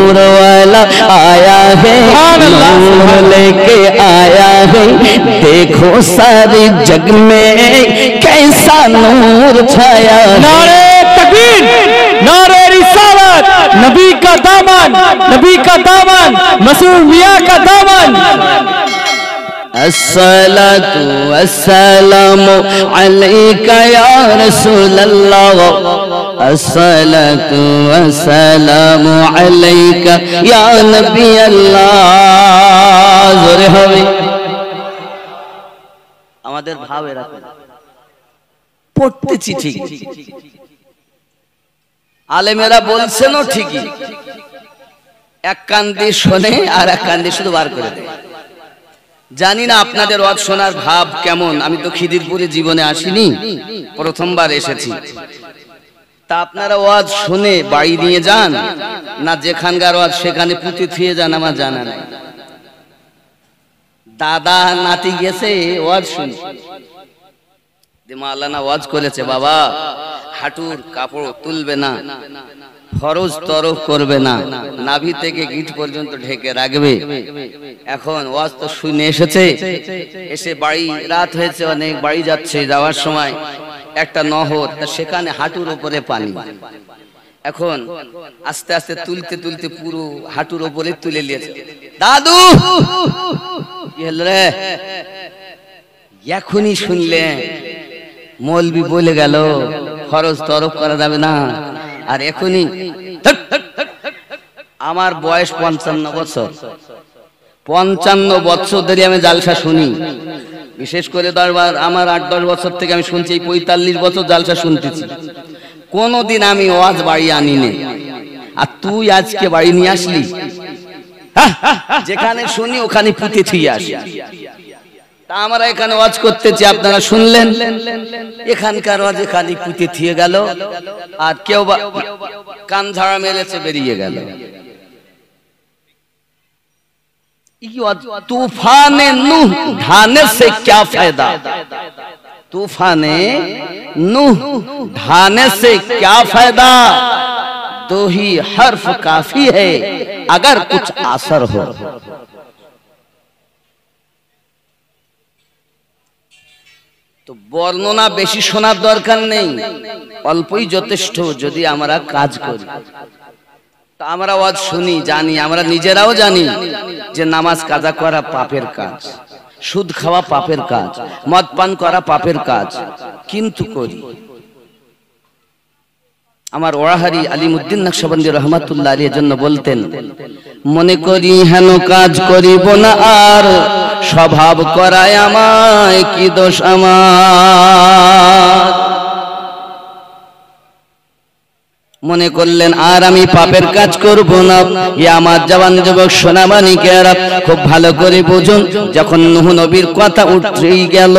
नूर वाला आया है, नूर लेके आया है। देखो सारे जग में कैसा नूर छाया। नारे तकबीर, नारे रिसालत, नबी का दामन, नबी का दामन, मसूद मियां का दामन। अस्सलातु वस्सलामु अलैका या रसूल अल्लाह, अस्सलातु वस्सलामु अलैका या नबी अल्लाह। जोरे হবে আমাদের ভাব এরকম, পড়তেছি ঠিক, আলেমেরা বলছেনও ঠিকই, এক কান দিয়ে শোনে আর এক কান দিয়ে শুধু বার করে দেয়। জানি না আপনাদের ওয়াজ শোনার ভাব কেমন, আমি তো খিদিরপুরে জীবনে আসিনি, প্রথমবার এসেছি। তা আপনারা ওয়াজ শুনে বাড়ি নিয়ে যান না যেখানকার ওয়াজ সেখানে পুঁতে থুয়ে যান আমার জানা নাই। দাদা নাতি গেছে ওয়াজ শুনে, মাওলানা ওয়াজ করেছে, বাবা হাঁটুর কাপড় তুলবে না, ফরজ তরফ করবে না, নাভি থেকে গিট পর্যন্ত ঢেকে রাখবে। এখন ওয়াজ তো শুনে এসেছে, এসে বাড়ি রাত হয়েছে অনেক, বাড়ি যাচ্ছে, যাওয়ার সময় একটা নহর, সেখানে হাঁটুর উপরে পানি। এখন আস্তে আস্তে তুলতে তুলতে পুরো হাঁটুর উপরে তুলে নিয়েছে। দাদু কি হল রে? এখনই শুনলে মৌলবি বলে গেল ফরজ তরফ করা যাবে না, আর এখনই। আমার বয়স 55 বছর, 55 বছর ধরে আমি জালসা শুনি, বিশেষ করে দরবার আমার 8-10 বছর থেকে আমি শুনছি, 45 বছর জালসা শুনতেছি, কোনদিন আমি ওয়াজ বাড়ি আনি নে। আর তুই আজকে বাড়ি নিয়ে আসলি, যেখানে শুনি ওখানে পুঁতে থুয়ে আসি। তা আমরা এখানে ওয়াজ করতেছি, আপনারা শুনলেন, এখানকার ওয়াজ এখানে পুঁতে থুয়ে গেল, আর কেউ কান ঝাড়া মেরেছে বেরিয়ে গেল। तूफाने नूह ढाने से क्या फायदा, तूफाने नूह ढाने से क्या फायदा, दो ही हर्फ काफी है अगर कुछ असर हो। তো বর্ণনা বেশি শোনার দরকার নেই, অল্পই যথেষ্ট যদি আমরা কাজ করি। তা আমরা ওয়াজ শুনি, জানি, আমরা নিজেরাও জানি যে নামাজ কাজা করা পাপের কাজ, সুদ খাওয়া পাপের কাজ, মদ পান করা পাপের কাজ, কিন্তু করি। আমার ওয়াহারি আলিমউদ্দিন নকশবন্দি রহমাতুল্লাহ আলাইহির জন্য বলতেন, মনে করি হেন কাজ করিব না আর, স্বভাব করায় আমায় কি দোষ আমার। মনে করলেন আর আমি পাপের কাজ করব না। আমার জওয়ান যুবক সোনামানিকেরা খুব ভালো করে বুঝুন, যখন নূহ নবীর কথা উঠেই গেল,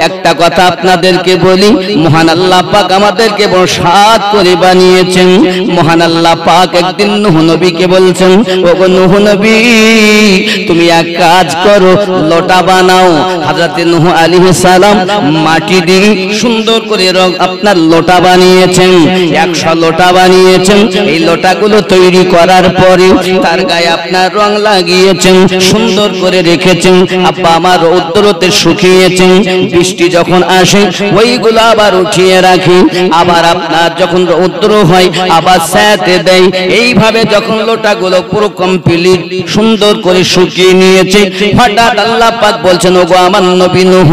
একটা কথা আপনাদেরকে বলি, মহান আল্লাহ পাক আমাদেরকে বড় সাত করে বানিয়েছেন। মহান আল্লাহ পাক একদিন নূহ নবীকে বলছেন, ওগো নূহ নবী তুমি এক কাজ করো, লোটা বানাও। হযরতে নূহ আলাইহিস সালাম মাটি দিয়ে সুন্দর করে আপনার লোটা বানিয়েছেন, 100 লোটা বানিয়েছেন। এই লোটাগুলো তৈরি করার পরে তার গায়ে আপনার রং লাগিয়েছেন, সুন্দর করে রেখেছেন। আব্বা আমার রৌদ্রতে শুকিয়েছেন, বৃষ্টি যখন আসে ওইগুলো আবার উঠিয়ে রাখি, আবার আপনার যখন রৌদ্র হয় আবার ছায়াতে দেয়। এইভাবে যখন লোটাগুলো পুরো কমপ্লিট সুন্দর করে শুকিয়ে নিয়েছে, হঠাৎ আল্লাহ পাক বলছেন, ওগো আমার নবী নূহ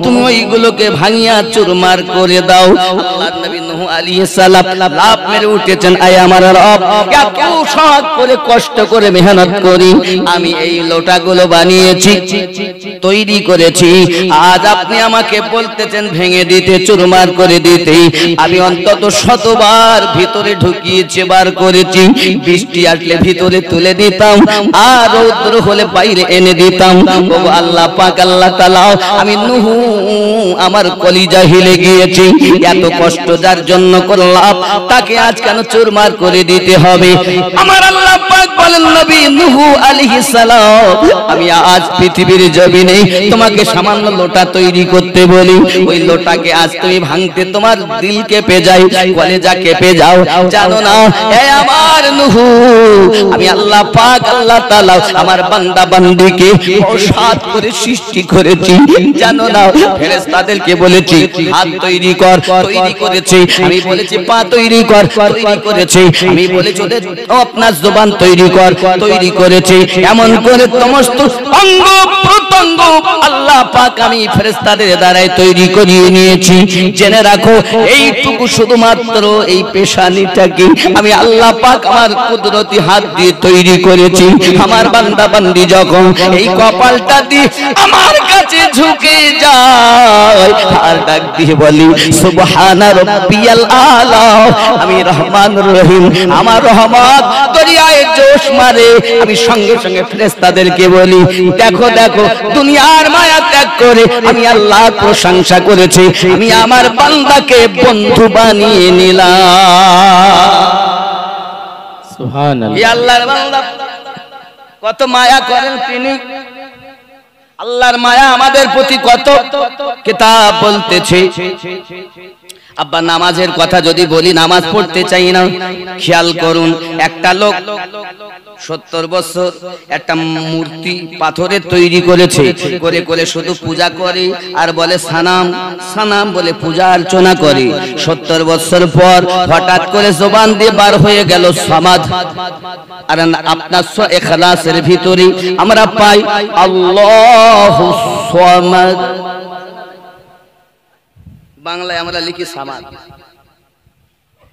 তুমি ওইগুলোকে ভাঙিয়া চুরমার করে দাও। আল্লাহর নবী নূহ আলাইহিস সালাম লাফ মেরে উঠেছেন, আয় আমার রব, এত শখ করে কষ্ট করে মেহনত করি আমি এই লোটাগুলো বানিয়েছি, তৈরি করেছি, আজ আপনি আমাকে বলতেছেন ভেঙে দিতে, চুরমার করে দিতে। আমি অন্তত 100 বার ভিতরে ঢুকিয়েছি, বার করেছি, বৃষ্টি আসলে ভিতরে তুলে দিতাম, আর রৌদ্র হলে বাইরে এনে দিতাম। ওগো আল্লাহ পাক, আল্লাহ তাআলা, আমি নূহ আমার কলিজা হিলে গিয়েছি, এত কষ্ট যার জন্য করলাম তাকে আজ কেন চুরমার করে দিতে হবে? আমার আল্লাহ পাক বলেন, নবী নূহ আলাইহিস সালাম আমি আজ পৃথিবীর জমিনে তোমাকে সামান্য লোটা তৈরি করতে বলি, ওই লোটাকে আজ তুমি ভাঙতে তোমার দিল কেঁপে যায়, কলেজা কেঁপে যাও। জানো না এ আমার নূহ আমি আল্লাহ পাক আল্লাহ তাআলা আমার বান্দা বান্দীকে অসাধ করে সৃষ্টি করেছি জানো না ফেরেশতাদেরকে বলেছি হাত তৈরি কর তৈরি করেছি আমি বলেছি পা তৈরি কর তৈরি করেছি আমি বলেছি ওদের আপনার জবান তৈরি কর তৈরি করেছি এমন করে সমস্ত অঙ্গ প্রত্যঙ্গ আল্লাহ পাক আমি ফেরেশতাদের দ্বারাই তৈরি করিয়ে নিয়েছি জেনে রাখো এইটুকু শুধুমাত্র এই পেশানিটাকে আমি আল্লাহ পাক আমার কুদরতি হাত দিয়ে তৈরি করেছি আমার বান্দা বান্দি যখন এই কপালটা দিয়ে আমার কাছে ঝুঁকে যায় আর ডাক দিয়ে বলি সুবহানা রাব্বিয়াল আলা আমি রহমানুর রহিম আমার রহমত দরিয়ায় জোশ মারে আমি সঙ্গে সঙ্গে ফেরেশতাদেরকে বলি দেখো দেখো দুনিয়ার মায়া ত্যাগ করে আমি আল্লাহ প্রশংসা করেছি আমি আমার বান্দাকে বন্ধু বানিয়ে নিলাম সুবহানাল্লাহ এই আল্লাহর বান্দা কত মায়া করেন তিনি আল্লাহর মায়া আমাদের প্রতি কত কিতাব বলতেছে আব্বা নামাজের কথা যদি বলি নামাজ পড়তে চাই না খেয়াল করুন একটা লোক 70 বছর একটা মূর্তি পাথরের তৈরি করেছে করে করে শুধু পূজা করে আর বলে সানাম সানাম বলে পূজা অর্চনা করে 70 বছর পর হঠাৎ করে জবান দিয়ে বার হয়ে গেল সামাদ আর আপনার ইখলাসের ভিতরে আমরা পাই আল্লাহুস সামাদ বাংলায় আমরা লিখি সামাদ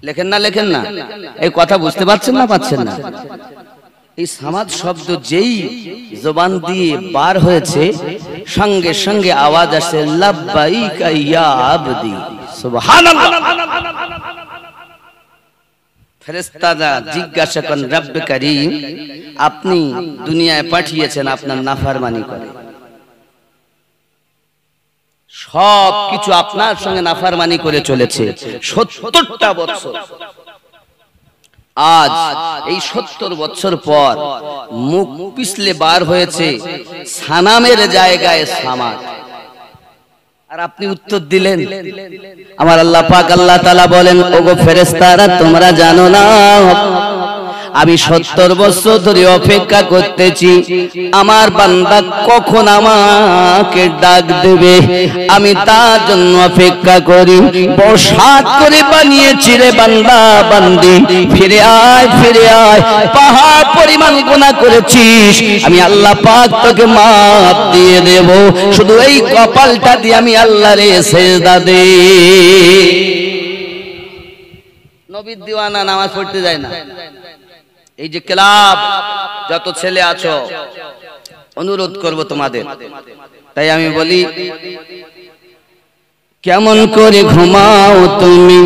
লেখেন না এই কথা বুঝতে পারছেন না পাচ্ছেন না এই সামাদ শব্দ যেই জবান দিয়ে বার হয়েছে সঙ্গে সঙ্গে আওয়াজ আসে লাব্বাইকা ইয়া আবদি সুবহানাল্লাহ ফেরেশতারা জিজ্ঞাসা করেন রব্বে কারীম আপনি দুনিয়ায় পাঠিয়েছেন আপনার নাফরমানি করে সব কিছু আপনার সঙ্গে নাফরমানি করে চলেছে 70টা বছর আজ এই 70 বছর পর মুখ পিছলে বার হয়েছে সানামের জায়গায় সামাদ আর আপনি উত্তর দিলেন আমার আল্লাহ পাক আল্লাহ তাআলা বলেন ওগো ফেরেশতারা তোমরা জানো না আমি 70 বছর ধরে অপেক্ষা করতেছি আমার বান্দা কখন আমাকে ডাক দেবে আমি তার জন্য অপেক্ষা করি বসাত করে বানিয়েছি রে বান্দা বান্দি ফিরে আয় পাহাড় পরিমাণ গুনাহ করেছিস আমি আল্লাহ পাক তোকে মাফ দিয়ে দেব শুধু এই কপালটা দিয়ে আমি আল্লাহরে সেজদা দে নবীর দিওয়ানা নামাজ পড়তে যায় না এই যে ক্লাব যত ছেলে আছো অনুরোধ করব তোমাদের তাই আমি বলি কেমন করে ঘুমাও তুমি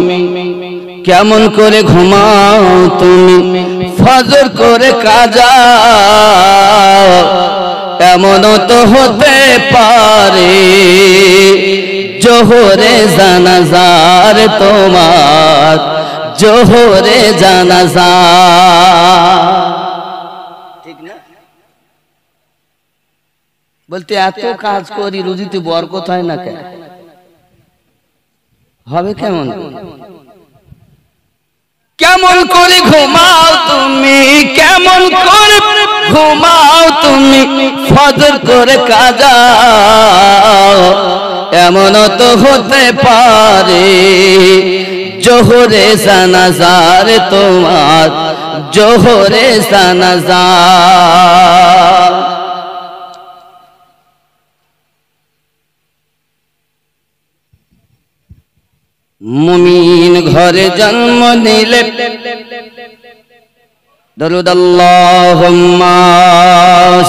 কেমন করে ঘুমাও তুমি ফজর করে কাজা এমনও তো হতে পারে জোহরে জানাজার তোমার জোহরে জানাজা ঠিক না বলতে এত কাজ করি রুজিতে বরকত হয় না কেন হবে কেমন কেমন করে ঘুমাও তুমি কেমন করে ঘুমাও তুমি ফজর করে কাজা এমনও তো হতে পারে জোহরে জানাজার তোমার জোহরে জানাজা মুমিন ঘরে জন্ম নিলে দরুদ আল্লাহুম্মা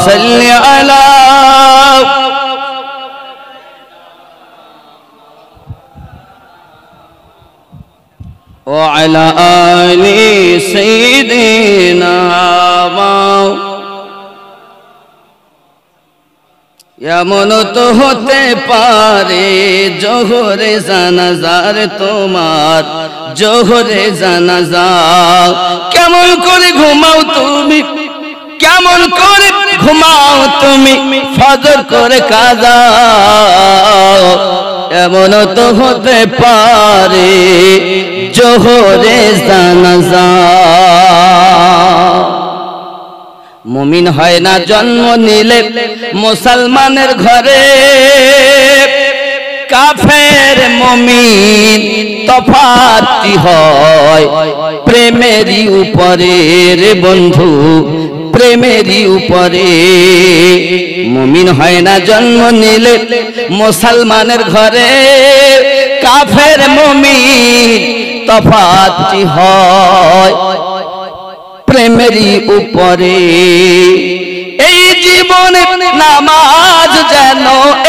সাল্লি আলা وعلى آل سيدنا এমন তো হতে পারে জোহরে জানাজার তোমার জোহরে জানাজা কেমন করে ঘুমাও তুমি কেমন করে ঘুমাও তুমি ফজর করে কাজা এমন তো হতে পারে জোহরে জানাজা মুমিন হয় না জন্ম নিলে মুসলমানের ঘরে, কাফের মুমিন তফাৎ হয় প্রেমেরই উপরে রে বন্ধু, প্রেমেরই উপরে। মুমিন হয় না জন্ম নিলে মুসলমানের ঘরে, কাফের মুমিন তফাৎ হয় প্রেমেরই উপরে। এই জীবনে নামাজ যেন,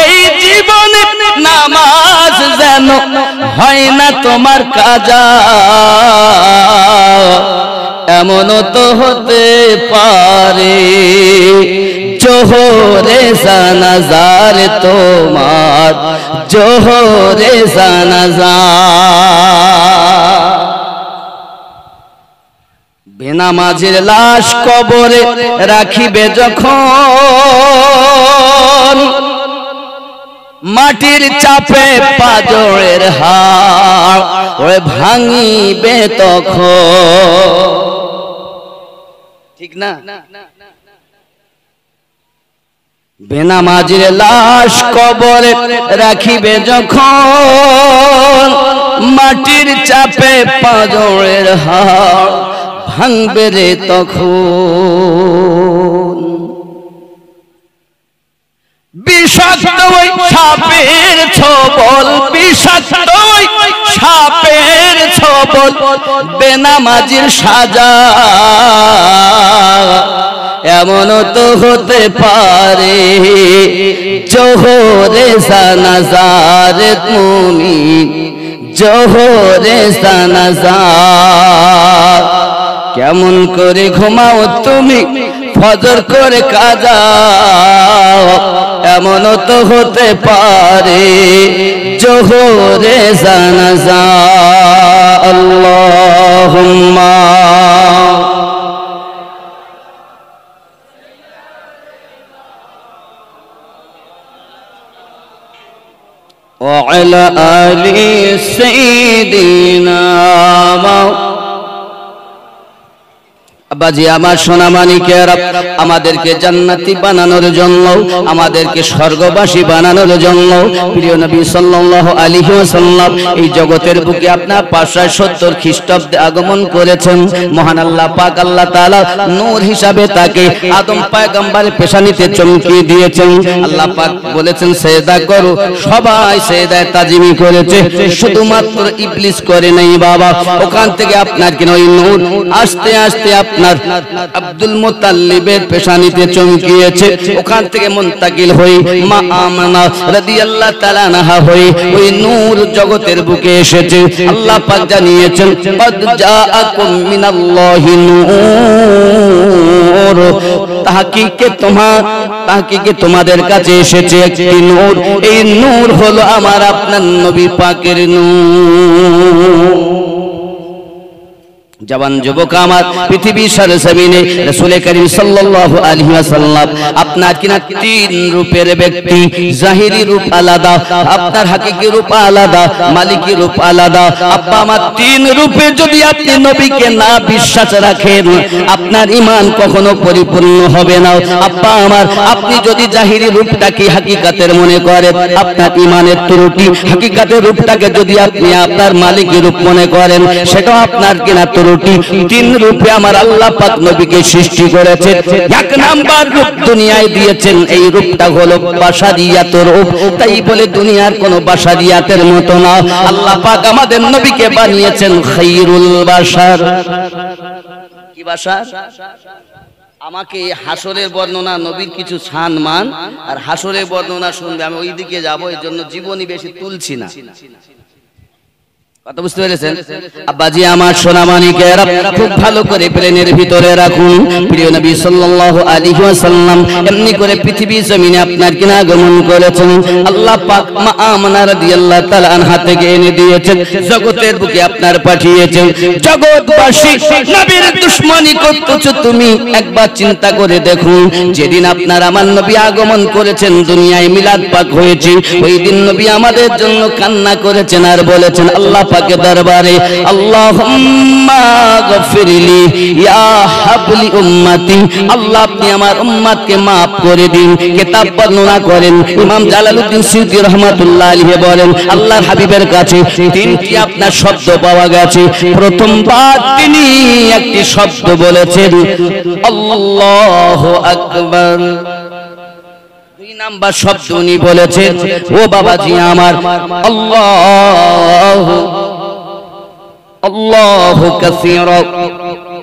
এই জীবনে নামাজ যেন হয় না তোমার কাজা, এমনও তো হতে পারে জোহরে জানাজার তোমার, জোহরে জানাজা। বেনামাজের লাশ কবরে রাখিবে যখন, মাটির চাপে পাজরের হাড় ওরে ভাঙিবে তখন, ঠিক না? বেনামাজের লাশ কবরে রাখিবে যখন, মাটির চাপে পাজরের হাড় ভাঙবে রে তখন। বিষাক্ত ওই সাপের ছোবল, বিষাক্ত ওই সাপের ছোবল বেনামাজির সাজা, এমনও তো হতে পারে জোহরে জানাজার মুমিন, জোহরে জানাজা। কেমন করে ঘুমাও তুমি ফজর করে কাজা, এমনও তো হতে পারে জোহরে জানাজা। আল্লাহুম্মা ওয়া আলা আলি সাইয়্যিদিনা। আব্বাজি আমার সোনামানিকেরা, আমাদেরকে জান্নাতি বানানোর জন্য, আমাদেরকে স্বর্গবাসী বানানোর জন্য প্রিয় নবী সাল্লাল্লাহু আলাইহি ওয়াসাল্লাম এই জগতের বুকে আপনার 570 খ্রিস্টাব্দে আগমন করেছেন। মহান আল্লাহ পাক আল্লাহ তাআলা নূর হিসাবে তাকে আদম পয়গম্বরের পেশানিতে চমকিয়ে দিয়েছেন। আল্লাহ পাক বলেছেন সেজদা করো, সবাই সেজদায় তাজিমি করেছে, শুধুমাত্র ইবলিস করে নাই বাবা। ওখান থেকে আপনার কিনা ওই নূর আস্তে আস্তে আপনার আব্দুল মুত্তালিবের পেশানিতে চমকিয়েছে। ওখান থেকে মুনতাকিল হয়ে মা আমানা রাদিয়াল্লাহু তাআলা আনহা হয়ে ওই নূর জগতের বুকে এসেছে। আল্লাহ পাক জানিয়েছেন কদ জাআকুম মিনাল্লাহি নূর, তাহকিকে তোমাদের কাছে এসেছে একটি নূর। এই নূর হলো আমার আপনার নবী পাকের নূর। জওয়ান যুবক আমার, পৃথিবীর সরজমিনে রাসূল করিম সাল্লাল্লাহু আলাইহি ওয়াসাল্লাম আপনার কিনা তিন রূপের ব্যক্তি। জাহিরি রূপ আলাদা, আপনার হাকিকি রূপ আলাদা, মালিকি রূপ আলাদা। আব্বা আমার তিন রূপে যদি আপনি নবীকে না বিশ্বাস রাখেন, আপনার ঈমান কখনো পরিপূর্ণ হবে না। আব্বা আমার, আপনি যদি জাহিরি রূপটাকে হাকিকাতের মনে করেন, আপনার ঈমানের ত্রুটি। হাকিকাতের রূপটাকে যদি আপনি আপনার মালিকি রূপ মনে করেন, সেটাও আপনার কিনা ত্রুটি। তিন রূপে আমার আল্লাহ পাক নবীকে সৃষ্টি করেছেন। এক নাম্বার রূপ দুনিয়ায় দিয়েছেন, এই রূপটা হলো বাশারিয়াতের রূপ। তাই বলে দুনিয়ার কোন বাশারিয়াতের মতো না, আল্লাহ পাক আমাদের নবীকে বানিয়েছেন খায়রুল বাশার। কি বাশার? আমাকে হাসরের বর্ণনা, নবীর কিছু সম্মান আর হাসরের বর্ণনা শুনবে, আমি ওইদিকে যাবো, এর জন্য জীবনী বেশি তুলছি না। কথা বুঝতে পেরেছেন? আব্বাজি আমার সোনামানিকেরা, খুব ভালো করে প্লেনের ভিতরে রাখুন। প্রিয় নবী সাল্লাল্লাহু আলাইহি ওয়াসাল্লাম এমনি করে পৃথিবী জমিনে আপনার কিনা আগমন করেছেন। আল্লাহ পাক মা আমানা রাদিয়াল্লাহু তাআলা আনহা থেকে এনে দিয়েছেন, জগতের বুকে আপনার পাঠিয়েছেন। জগৎবাসী নবীর দুশমনি করতেছ তুমি, একবার চিন্তা করে দেখুন। যেদিন আপনার আমার নবী আগমন করেছেন, দুনিয়ায় মিলাদ পাক হয়েছে, ওই দিন নবী আমাদের জন্য কান্না করেছেন আর বলেছেন আল্লাহ পাকের দরবারে আল্লাহুম্মা গফিরলি ইয়া হাবলি উম্মতি, আল্লাহ আপনি আমার উম্মতকে maaf করে দিন। কিতাব বর্ণনা করেন ইমাম জালালউদ্দিন সিউতি রাহমাতুল্লাহ আলাইহি বলেন আল্লাহর হাবিবের কাছে তিনটি আপনার শব্দ পাওয়া গেছে। প্রথমবার তিনি একটি শব্দ বলেছেন আল্লাহু আকবার, দুই নাম্বার শব্দ উনি বলেছেন ও বাবাজি আমার আল্লাহু কাসীরা।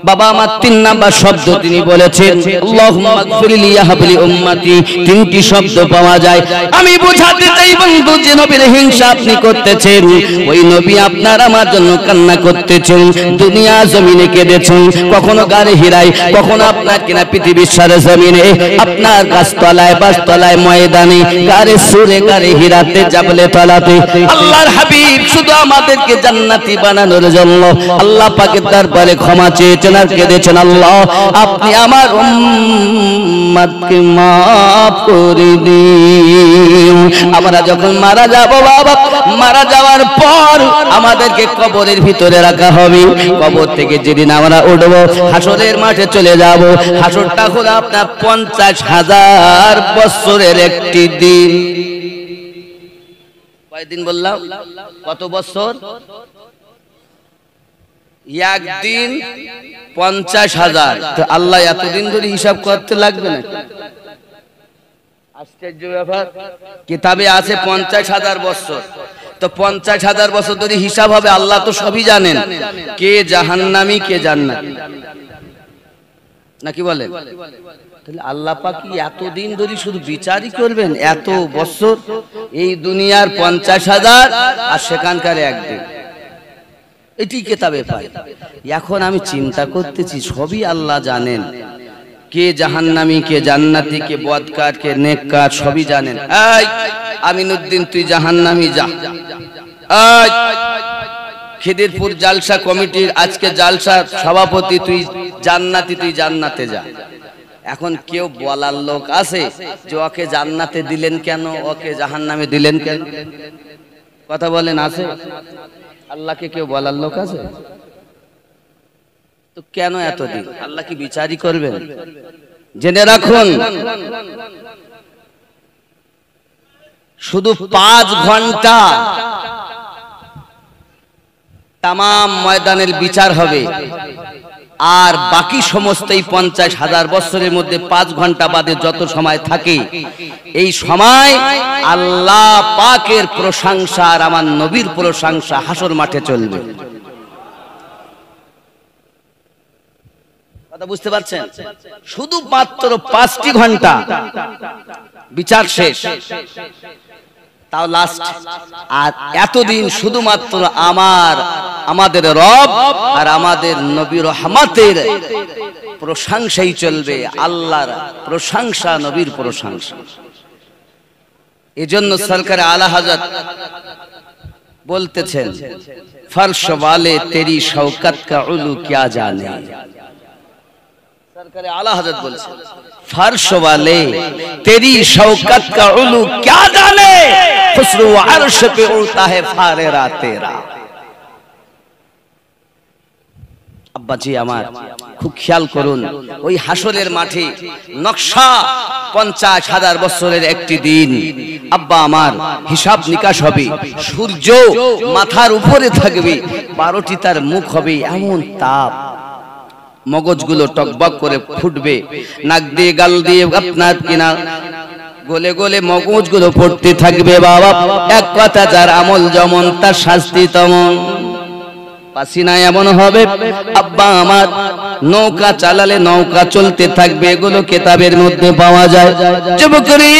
বাবা আমার তিন নাম্বার শব্দ তিনি বলেছেন আল্লাহুম্মা গফিরলি ইয়া হাবলি উম্মতি। তিনটি শব্দ পাওয়া যায়। আমি বোঝাতে চাই বন্ধু যে নবীর হিংসা আপনি করতেছেন, ওই নবী আপনার আমার জন্য কান্না করতেছেন, দুনিয়া জমিনে কেঁদেছেন, কখনো গারে হিরায়, কখনো আপনার কিনা পৃথিবীর সারা জমিনে, আপনার গাছতলায় বাসতলায় ময়দানে গারে সুরে গারে হিরাতে জাবলে তলাতে আল্লাহর হাবিব শুধু আমাদেরকে জান্নাতি বানানোর জন্য আল্লাহ পাকের দরবারে ক্ষমা চেয়েছেন আর কেঁদেছেন আল্লাহ আপনি আমার উম্মতকে maaf করে দিন। আমরা যখন মারা যাব বাবা, মারা যাওয়ার পর আমাদেরকে কবরের ভিতরে রাখা হবে। কবর থেকে যেদিন আমরা উঠব হাসরের মাঠে চলে যাব, হাসরটা হলো আপনার 50,000 বছরের একটি দিন। কয়দিন বললাম? কত বছর? একদিন 50,000। তো আল্লাহ এতদিন ধরে হিসাব করতে লাগবে না? আশ্চর্য ব্যাপার। কিতাবে আছে 50,000 বছর। তো 50,000 বছর ধরে হিসাব হবে, আল্লাহ তো সবই জানেন, কে জাহান্নামী কে জান্নাতি, নাকি বলেন? তাহলে আল্লাহ পাক কি এতদিন ধরে শুধু বিচারই করবেন? এত বছর এই দুনিয়ার 50,000 আর সেখানকার একদিন, এটি কিতাবে পাই। এখন আমি চিন্তা করতেছি সবই আল্লাহ জানেন, কে জাহান্নামী কে জান্নাতি, কে বদকার কে নেককার সবই জানেন। এই আমিনুদ্দিন তুই জাহান্নামী যা, এই খিদিরপুর জালসা কমিটির আজকে জালসার সভাপতি তুই জান্নাতি, তুই জান্নাতে যা। এখন কেউ বলার লোক আছে যে ওকে জান্নাতে দিলেন কেন, ওকে জাহান্নামে দিলেন কেন? কথা বলেন, আছে? আল্লাহকে কেউ বলার লোক আছে? তো কেন এতদিন? আল্লাহ কি বিচারই করবেন? জেনে রাখুন শুধু 5 ঘন্টা তামাম ময়দানের বিচার হবে, আর বাকি সমস্ত এই 50,000 বছরের মধ্যে 5 ঘন্টা বাদে যত সময় থাকে এই সময় আল্লাহ পাকের প্রশংসা আর আমার নবীর প্রশংসা হাসর মাঠে চলবে। কথা বুঝতে পারছেন? শুধু মাত্র 5টি ঘন্টা বিচার শেষ, তাও লাস্ট। আর এতদিন শুধুমাত্র আমাদের রব আর আমাদের নবীর রহমতের প্রশংসাই চলবে, আল্লাহর প্রশংসা, নবীর প্রশংসা। এজন্য সরকার আলা হযরত বলতেছেন ফরশ वाले तेरी शौकत का उलू क्या जाने। सरकार आला हजरत बोलছেন फर्श वाले तेरी शौकत का उलू क्या जाने, खुसरो अर्श पे उड़ता है फारेरा तेरा। আব্বাজি আমার খুব খেয়াল করুন, ওই হাসরের মাঠে নকশা 50,000 বছরের একটি দিন। আব্বা আমার হিসাব নিকাশ হবে, সূর্য মাথার উপরে থাকবে, 12টি তার মুখ হবে, এমন তাপ, মগজগুলো টকবক করে ফুটবে, নাক দিয়ে গাল দিয়ে আপনার কিনা গলে গলে মগজগুলো পড়তে থাকবে। বাবা এক কথা, যার আমল যেমন তার শাস্তি তেমন। পাসিনা এমন হবে আব্বা আমার, নৌকা চালালে নৌকা চলতে থাকবে, এগুলো কিতাবের মধ্যে পাওয়া যায়। যুবকরি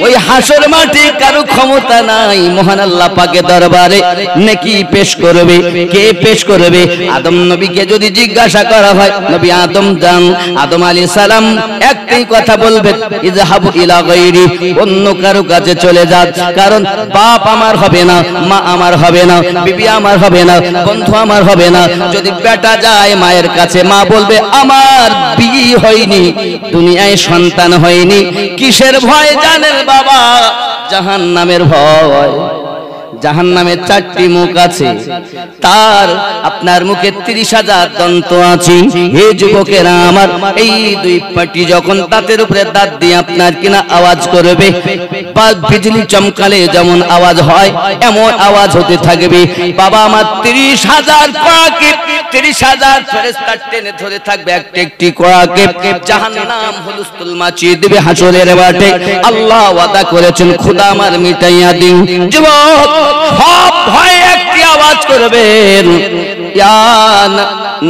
ওই হাসর মাঠে কারো ক্ষমতা নাই মহান আল্লাহ পাকের দরবারে নেকি পেশ করবে। কে পেশ করবে? আদম নবীকে যদি জিজ্ঞাসা করা হয়, নবী আদম যান, আদম আলাইহিস সালাম একটাই কথা বলবেন, ইযহাবু ইলা গায়রি, অন্য কারো কাছে চলে যান, কারণ বাপ আমার হবে না, মা আমার হবে না, বিবি আমার হবে না, বন্ধু আমার হবে না। যদি বেটা যায় মায়ের কাছে, মা বলবে আমার বিয়ে হয়নি, দুনিয়ায় সন্তান হয়নি। কিসের ভয় জানেন বাবা? জাহান্নামের ভয়। জাহান্নামে 4টি মুখ আছে, তার আপনার মুখে 30,000 দন্ত আছে। হে যুবকেরা আমার, এই দুই পাটি যখন দাঁতের উপরে দাঁত দিয়ে আপনার কিনা আওয়াজ করবে, বা বিজলি চমকালে যেমন আওয়াজ হয় এমন আওয়াজ হতে থাকবে। বাবা আমার 30,000 কোয়াকে, 30,000 ফেরেশতা টেনে ধরে থাকবে একটি একটি কোয়াকে। জাহান্নাম হুলস্থুল মাচিয়ে দেবে হাসরের মাঠে। আল্লাহ ওয়াদা করেছেন, খোদা আমার মিটাইয়া দিন। যুবক সব ভয়ে একটি আওয়াজ করবেন, ইয়া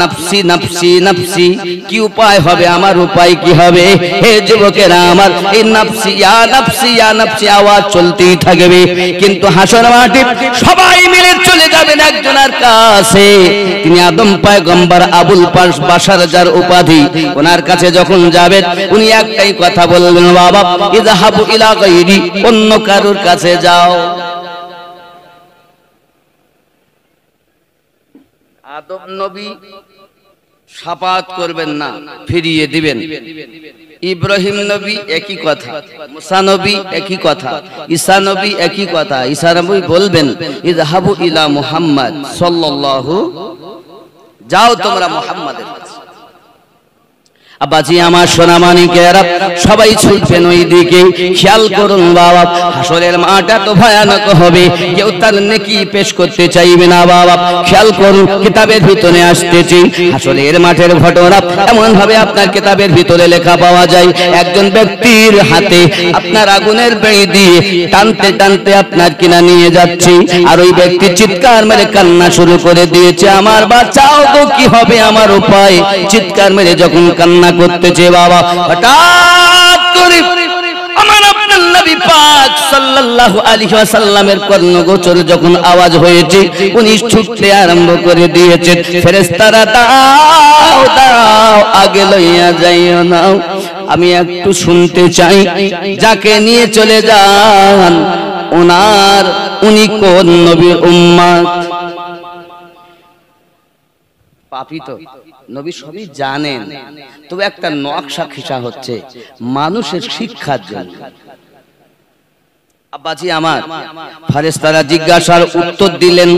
নফসি নফসি নফসি। কি উপায় হবে আমার, উপায় কি হবে? হে যুবকেরা আমার, এই নফসি ইয়া নফসি ইয়া নফসি আওয়াজ চলতেই থাকবে। কিন্তু হাসর মাঠে সবাই মিলে চলে যাবেন একজনের কাছে, তিনি আদম পয়গম্বর আবুল বাশার যার উপাধি, ওনার কাছে যখন যাবেন উনি একটাই কথা বলবেন, বাবা ইযহাবু ইলা গায়রি, অন্য কারোর কাছে যাও। আদম নবী শাফাত করবেন না, ফিরিয়ে দিবেন। ইব্রাহিম নবী একই কথা, মুসা নবী একই কথা, ঈসা নবী একই কথা। ঈসা নবী বলবেন, ইযহাবু ইলা মুহাম্মদ সাল্লাল্লাহু, যাও তোমরা মুহাম্মাদের কাছে। আব্বাজি আমার সোনামানিকেরা সবাই ছুটবেন ওই দিকে। খেয়াল করুন বাবা, হাসরের মাঠটা তো ভয়ানক হবে, কেউ তার নেকি পেশ করতে চাইবে না বাবা। খেয়াল করুন, কিতাবের ভিতরে আসতেছি হাসরের মাঠের ঘটনা এমন ভাবে আপনার কিতাবের ভিতরে লেখা পাওয়া যায়, একজন ব্যক্তির হাতে আপনার আগুনের বেড়ি দিয়ে টানতে টানতে আপনার কিনা নিয়ে যাচ্ছে, আর ওই ব্যক্তি চিৎকার মেরে কান্না শুরু করে দিয়েছে, আমার বাঁচাও তো, কি হবে আমার উপায়। চিৎকার মেরে যখন কান্না করতেছে বাবা, হঠাৎ করে আমার আপনার নবী পাক সাল্লাল্লাহু আলাইহি ওয়াসাল্লামের কর্ণগোচর যখন আওয়াজ হয়েছে, উনি ছুটতে আরম্ভ করে দিয়েছেন। ফেরেশতারা দাও দাও, আগে লইয়া যাইও না, আমি একটু শুনতে চাই, যাকে নিয়ে চলে যান উনি কোন নবীর উম্মত। পাপী তো নবী সবই জানেন, তবে একটা নকশা খিসা হচ্ছে মানুষের শিক্ষার জন্য। আব্বাজি আমার, ফেরেশতারা জিজ্ঞাসার উত্তর দিলেন,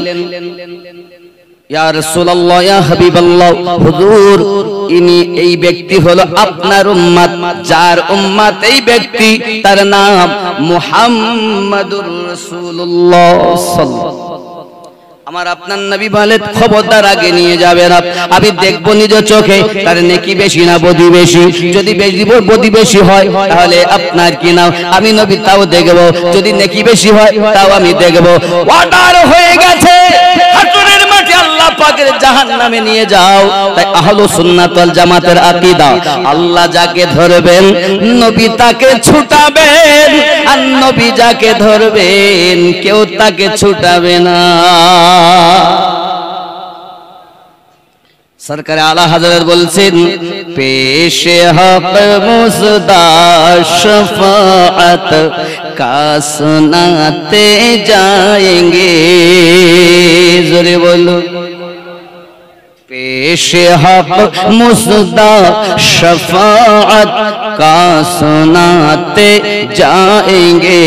ইয়া রাসূলুল্লাহ, ইয়া হাবিবাল্লাহ, হুজুর ইনি এই ব্যক্তি হলো আপনার উম্মত, যার উম্মত এই ব্যক্তি, তার নাম মুহাম্মাদুর রাসূলুল্লাহ সাল্লাল্লাহু। আমার আপনার নবী বলেন, খবরদার আগে নিয়ে যাবেন, আমি দেখবো নিজ চোখে তার নেকি বেশি না বদি বেশি। যদি বদি বেশি হয় তাহলে আপনার কি নাও, আমি নবী তাও দেখবো, যদি নেকি বেশি হয় তাও আমি দেখবো। অর্ডার হয়ে গেছে, হাসরের মাঠে আল্লাহ পাকের জাহান্নামে নিয়ে যাও। তাই আহলুস সুন্নাত ওয়াল জামাতের আকীদা, আল্লাহ যাকে ধরবেন নবী তাকে ছুটাবেন, আর নবী যাকে ধরবেন কেউ তাকে ছুটাবে না। সরকার আলা হযরত বলছেন, পেশে হক মুজদা শফাআত কা সুনাতে যায়েঙ্গে। জোরে বলো, पेशे हक मुसदा शफाअत का सुनाते जाएंगे,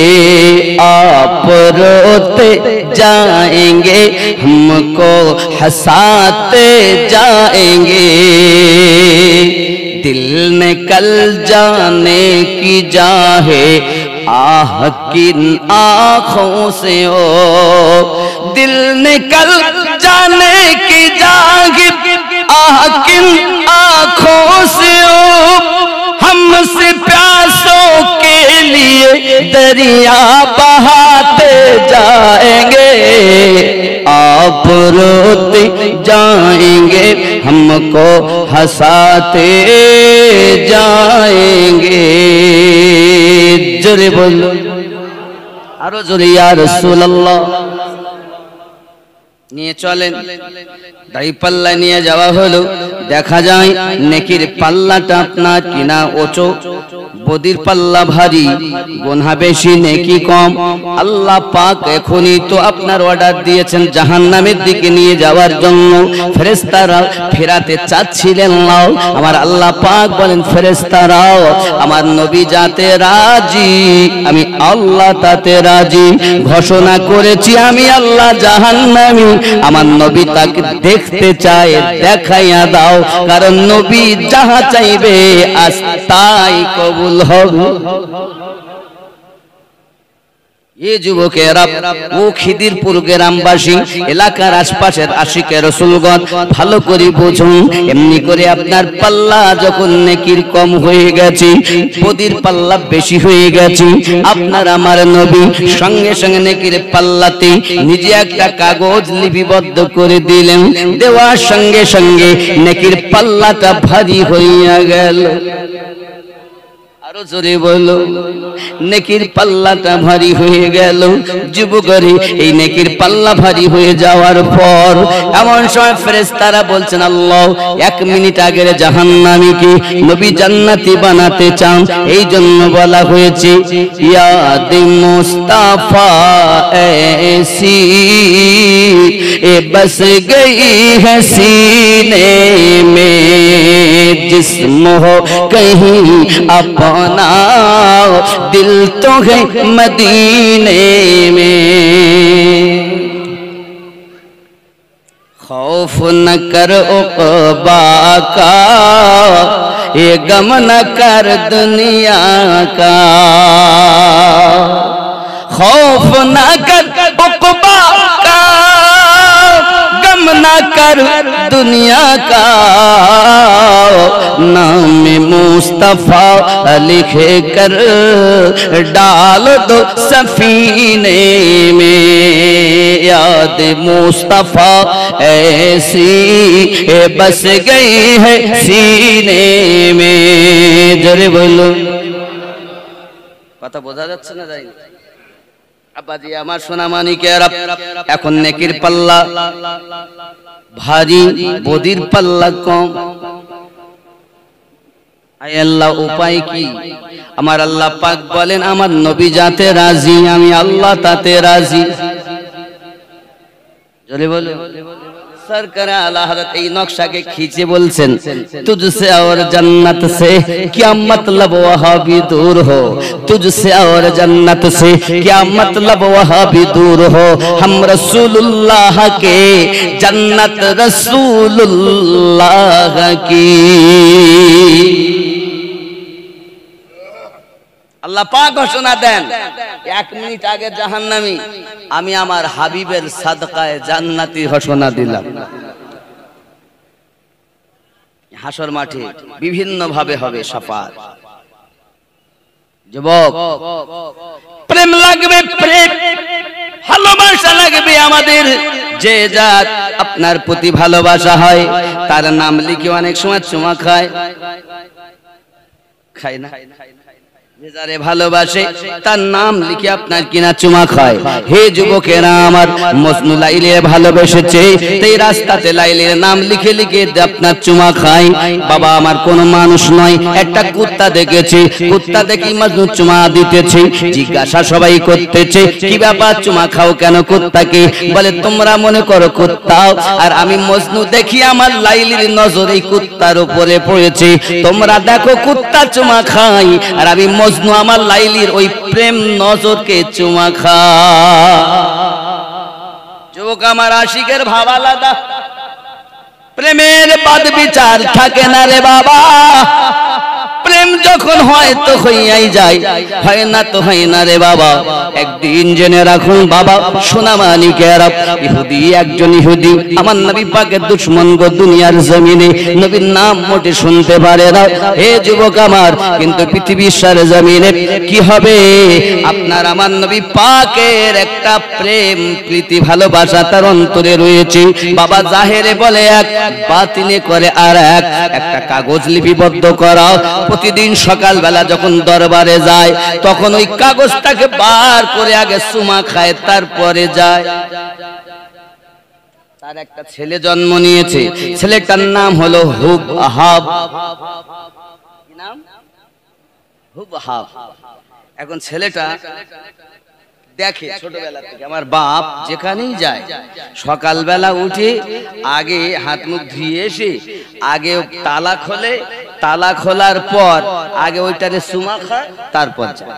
आप रोते जाएंगे, हमको हंसाते जाएंगे। दिल निकल जाने की जाहे आह किन आँखों से हो, दिल निकल जाने की जागे आह किन आँखों से हो, हमसे प्यासों के लिए दरिया बहाते जाएंगे, आप रोते जाएंगे, हमको हंसाते जाएंगे। जोरे बोलो, आरो जोरे, या रसूल अल्लाह। নিয়ে চলেন। দাড়ি পাল্লা নিয়ে যাওয়া হলো, দেখা যায় নেকির পাল্লাটা আপনার কিনা ওচো, বদির পাল্লা ভারী, গুনাহ বেশি নেকি কম। আল্লাহ পাক এখনই তো আপনার অর্ডার দিয়েছেন জাহান্নামের দিকে নিয়ে যাওয়ার জন্য। ফেরেশতারা ফেরাতে চাচ্ছিলেন না, আমার আল্লাহ পাক বলেন ফেরেশতারাও আমার নবী যাতে রাজি, আমি আল্লাহ তাতে রাজি। ঘোষণা করেছি আমি আল্লাহ জাহান্নামী, আমার নবী তাকে দেখতে চায়, দেখাইয়া দাও, কারণ নবী যাহা চাইবে আজ তাই কবুল হবে। এ যুবকেরা ও খিদিরপুর গ্রামবাসী এলাকার আশপাশের আশিকে রাসূলগণ ভালো করে বুঝুন, এমনি করে আপনার পাল্লা যখন নেকির কম হয়ে গেছে, বদির পাল্লা বেশি হয়ে গেছে, আপনার আমার নবী সঙ্গে সঙ্গে নেকির পাল্লাতে নিজে একটা কাগজ লিপিবদ্ধ করে দিলেন, দেওয়ার সঙ্গে সঙ্গে নেকির পাল্লাটা ভারী হইয়া গেল। আরো জোরে বলো, নেকির পাল্লাটা ভারী হয়ে গেল। যুবকরে এই নেকির পাল্লা ভারী হয়ে যাওয়ার পর এমন সময় ফেরেশতারা বলছেন আল্লাহ 1 মিনিট আগের জাহান্নামীকে নবী জান্নাতি বানাতে চান, এই জন্য বলা হয়েছে ইয়াদ মুস্তাফা ऐसी ए बस गई है सीने में जिस्म हो कहीं अपना दिल तो है मदीने में। खौफ न कर उक़बा का, ये गम न कर दुनिया का। खौफ न कर उक़बा का, गम न कर दुनिया का। नाम मुस्तफा लिखे कर डाल दो सफीने में, याद मुस्तफा ऐसी बस गई है सीने में। जरे बोलो, কথা বোঝা যাচ্ছে না? যাই আব্বাজি আমার সোনা মানিকেরা, এখন নেকির পাল্লা ভারী, বদির পাল্লা কম। আয় আল্লাহ উপায় কি? আমার আল্লাহ পাক বলেন আমার নবী যাতে রাজি, আমি আল্লাহ তাতে রাজি। জোরে বলো। सरकार आला हज़रत এই নকশাকে खींचे बोलছেন तुझसे और जन्नत से क्या मतलब वहाँ भी दूर हो, तुझसे और जन्नत से क्या मतलब वहाँ भी दूर हो। हम रसूलुल्लाह के जन्नत रसूलुल्लाह की। আল্লাহ পাক ঘোষণা দেন 1 মিনিট আগে জাহান্নামী, আমি আমার হাবিবের সাদকায়ে জান্নাতি ঘোষণা দিলাম। হাসর মাঠে বিভিন্ন ভাবে হবে শাফাত। যুবক প্রেম লাগবে, প্রেম ভালোবাসা লাগবে। আমাদের যে জাত আপনার প্রতি ভালোবাসা হয় তার নাম লিখে অনেক সময় চুমা খায়, খায় না? যে যারে ভালোবাসে তার নাম লিখে আপনার কিনা চুমা খায়। হে যুবকেরা আমার, মজনু লাইলিকে ভালোবেসেছে, এই রাস্তাতে লাইলির নাম লিখে লিখে আপনার চুমা খায়। বাবা আমার কোন মানুষ নয়, একটা কুত্তা দেখেছে, কুত্তা দেখি মজনু চুমা দিতেছে। জিজ্ঞাসা সবাই করতেছে কি ব্যাপার, চুমা খাও কেন কুত্তাকে? বলে তোমরা মনে করো কুত্তা, আর আমি মজনু দেখি আমার লাইলির নজর এই কুত্তার উপরে পড়েছে। তোমরা দেখো কুত্তা চুমা খায়, আর আমি মজনু আমার লাইলির ওই প্রেম নজরকে চুমা খা। যুবক আমার, আশিকের ভাব আলাদা, প্রেমের বাদ বিচার থাকে না রে বাবা। প্রেম যখন হয় তো হইয়াই যায়, হয় না তো হয় না রে বাবা। একদিন জেনে রাখুন বাবা সোনা মানিকেরা, ইহুদি একজন ইহুদি আমার নবী পাকের দুশমন গো দুনিয়ার জমিনে, নবীর নাম মোটে শুনতে পারে না। হে যুবক আমার, কিন্তু পৃথিবীর সারা জমিনে কি হবে, আপনার আমার নবী পাকের একটা প্রেম প্রীতি ভালোবাসা তার অন্তরে রয়েছে। বাবা জাহেরে বলে এক, বাতিনে করে আর এক। একটা কাগজ লিপিবদ্ধ করা, প্রতিদিন সকালবেলা যখন দরবারে যায় তখন ওই কাগজটাকে বার করে আগে চুমা খায়, তারপরে যায়। তার একটা ছেলে জন্ম নিয়েছে, ছেলেটার নাম হলো হুবহাব। কি নাম? হুবহাব। এখন ছেলেটা দেখে ছোটবেলা থেকে আমার বাপ যেখানেই যায় সকালবেলা উঠে আগে হাত মুখ ধুয়ে এসে আগে তালা খোলে, তালা খোলার পর আগে ওইটারে চুমা খায়, তারপর যায়।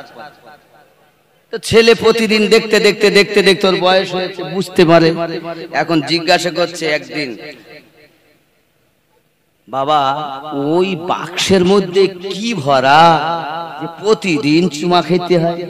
তো ছেলে প্রতিদিন দেখতে দেখতে দেখতে দেখতে ওর বয়স হয়েছে, বুঝতে পারে। এখন জিজ্ঞাসা করছে একদিন, বাবা ওই বাক্সের মধ্যে কি ভরা যে প্রতিদিন চুমা খেতে হয়?